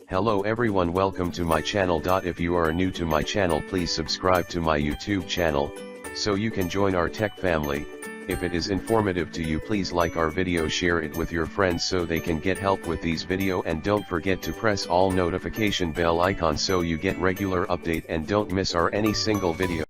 Hello everyone, welcome to my channel. If you are new to my channel, please subscribe to my YouTube channel, so you can join our tech family. If it is informative to you, please like our video, share it with your friends so they can get help with these video, and don't forget to press all notification bell icon so you get regular update and don't miss any single video.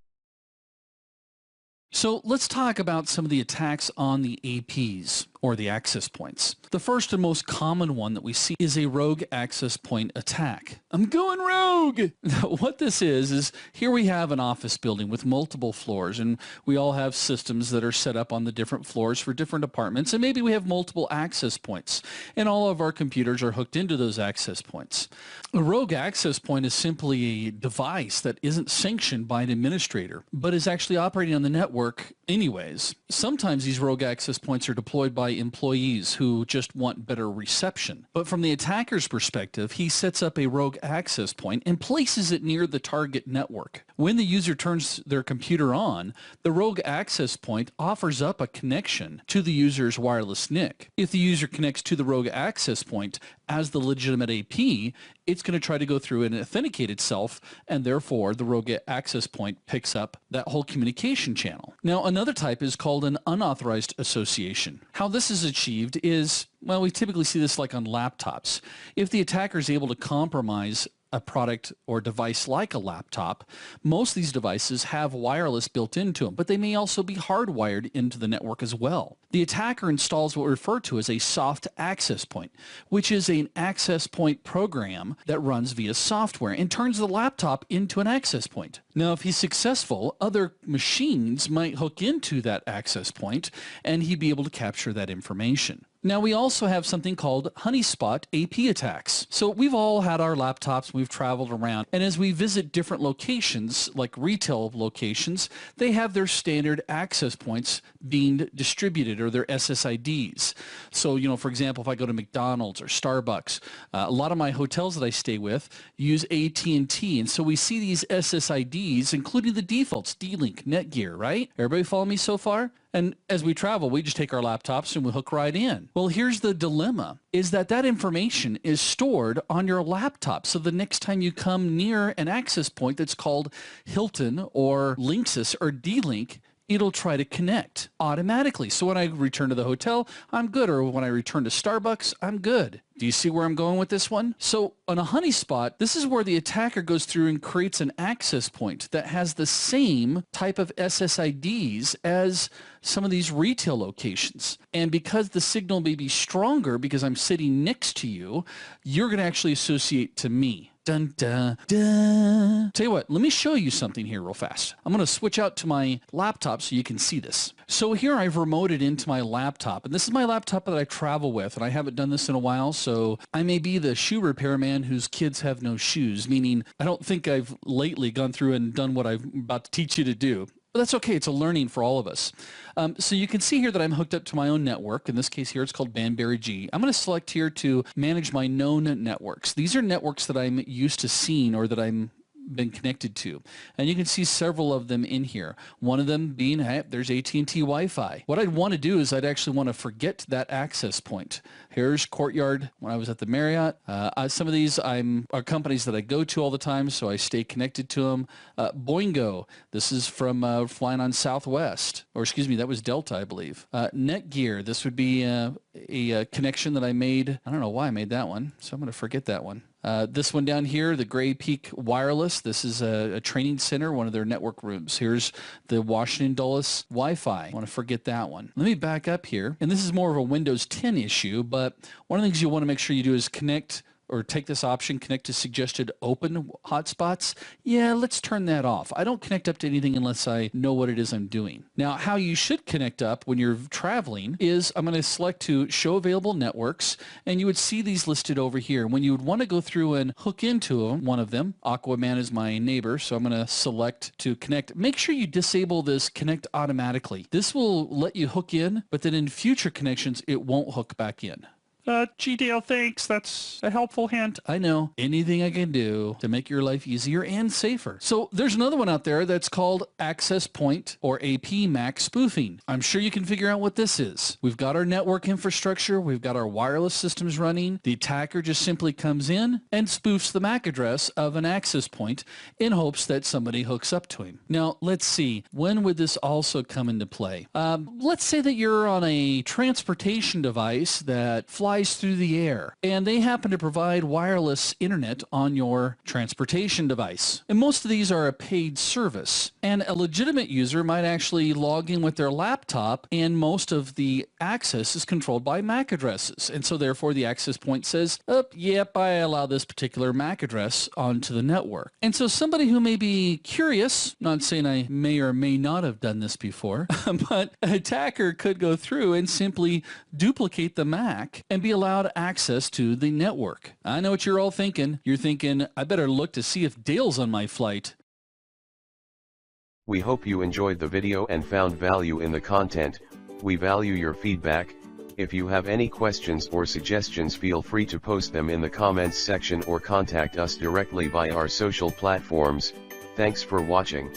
So let's talk about some of the attacks on the APs, or the access points. The first and most common one that we see is a rogue access point attack. I'm going rogue! What this is here we have an office building with multiple floors, and we all have systems that are set up on the different floors for different departments, and maybe we have multiple access points, and all of our computers are hooked into those access points. A rogue access point is simply a device that isn't sanctioned by an administrator, but is actually operating on the network anyways. Sometimes these rogue access points are deployed by employees who just want better reception. But from the attacker's perspective, he sets up a rogue access point and places it near the target network. When the user turns their computer on, the rogue access point offers up a connection to the user's wireless NIC. If the user connects to the rogue access point as the legitimate AP, it's going to try to go through and authenticate itself, and therefore the rogue access point picks up that whole communication channel. Now, another type is called an unauthorized association. How this is achieved is, well, we typically see this like on laptops. If the attacker is able to compromise a product or device like a laptop, most of these devices have wireless built into them, but they may also be hardwired into the network as well. The attacker installs what we refer to as a soft access point, which is an access point program that runs via software and turns the laptop into an access point. Now, if he's successful, other machines might hook into that access point and he'd be able to capture that information. Now, we also have something called honeyspot AP attacks. So we've all had our laptops, we've traveled around, and as we visit different locations, like retail locations, they have their standard access points being distributed, or their SSIDs. So, for example, if I go to McDonald's or Starbucks, a lot of my hotels that I stay with use AT&T, and so we see these SSIDs, including the defaults, D-Link, Netgear, right? Everybody follow me so far? And as we travel, we just take our laptops and we hook right in. Well, here's the dilemma, is that information is stored on your laptop. So the next time you come near an access point that's called Hilton or Linksys or D-Link, it'll try to connect automatically. So when I return to the hotel, I'm good. Or when I return to Starbucks, I'm good. Do you see where I'm going with this one? So on a honeyspot, this is where the attacker goes through and creates an access point that has the same type of SSIDs as some of these retail locations. And because the signal may be stronger because I'm sitting next to you, you're going to actually associate to me. Dun, dun, dun. Tell you what, let me show you something here real fast. I'm going to switch out to my laptop so you can see this. So here I've remoted into my laptop, and this is my laptop that I travel with, and I haven't done this in a while, so I may be the shoe repairman whose kids have no shoes, meaning I don't think I've lately gone through and done what I'm about to teach you to do. But that's okay, it's a learning for all of us. So you can see here that I'm hooked up to my own network. In this case here, it's called Banbury G. I'm going to select here to manage my known networks. These are networks that I'm used to seeing or that I'm been connected to, and you can see several of them in here. One of them being, hey, there's AT&T Wi-Fi. What I'd want to do is I'd actually want to forget that access point. Here's Courtyard when I was at the Marriott. Some of these are companies that I go to all the time, so I stay connected to them. Boingo, this is from flying on Southwest, or excuse me, that was Delta, I believe. Netgear, this would be a connection that I made. I don't know why I made that one, so I'm going to forget that one. This one down here, the Gray Peak Wireless, this is a training center, one of their network rooms. Here's the Washington Dulles Wi-Fi. I want to forget that one. Let me back up here, and this is more of a Windows 10 issue, but one of the things you want to make sure you do is connect or take this option, connect to suggested open hotspots. Yeah, let's turn that off. I don't connect up to anything unless I know what it is I'm doing. Now, how you should connect up when you're traveling is I'm going to select to show available networks, and you would see these listed over here. When you would want to go through and hook into one of them, Aquaman is my neighbor, so I'm going to select to connect. Make sure you disable this connect automatically. This will let you hook in, but then in future connections, it won't hook back in. Gee, Dale, thanks. That's a helpful hint. I know, anything I can do to make your life easier and safer. So there's another one out there that's called access point or AP MAC spoofing. I'm sure you can figure out what this is. We've got our network infrastructure, we've got our wireless systems running. The attacker just simply comes in and spoofs the MAC address of an access point in hopes that somebody hooks up to him. Now, let's see, when would this also come into play? Let's say that you're on a transportation device that flies through the air, and they happen to provide wireless internet on your transportation device. And most of these are a paid service, and a legitimate user might actually log in with their laptop, and most of the access is controlled by MAC addresses. And so therefore the access point says, oh, yep, I allow this particular MAC address onto the network. And so somebody who may be curious, not saying I may or may not have done this before, but an attacker could go through and simply duplicate the MAC and be allowed access to the network. I know what you're all thinking. You're thinking, I better look to see if Dale's on my flight. We hope you enjoyed the video and found value in the content. We value your feedback. If you have any questions or suggestions, feel free to post them in the comments section or contact us directly via our social platforms. Thanks for watching.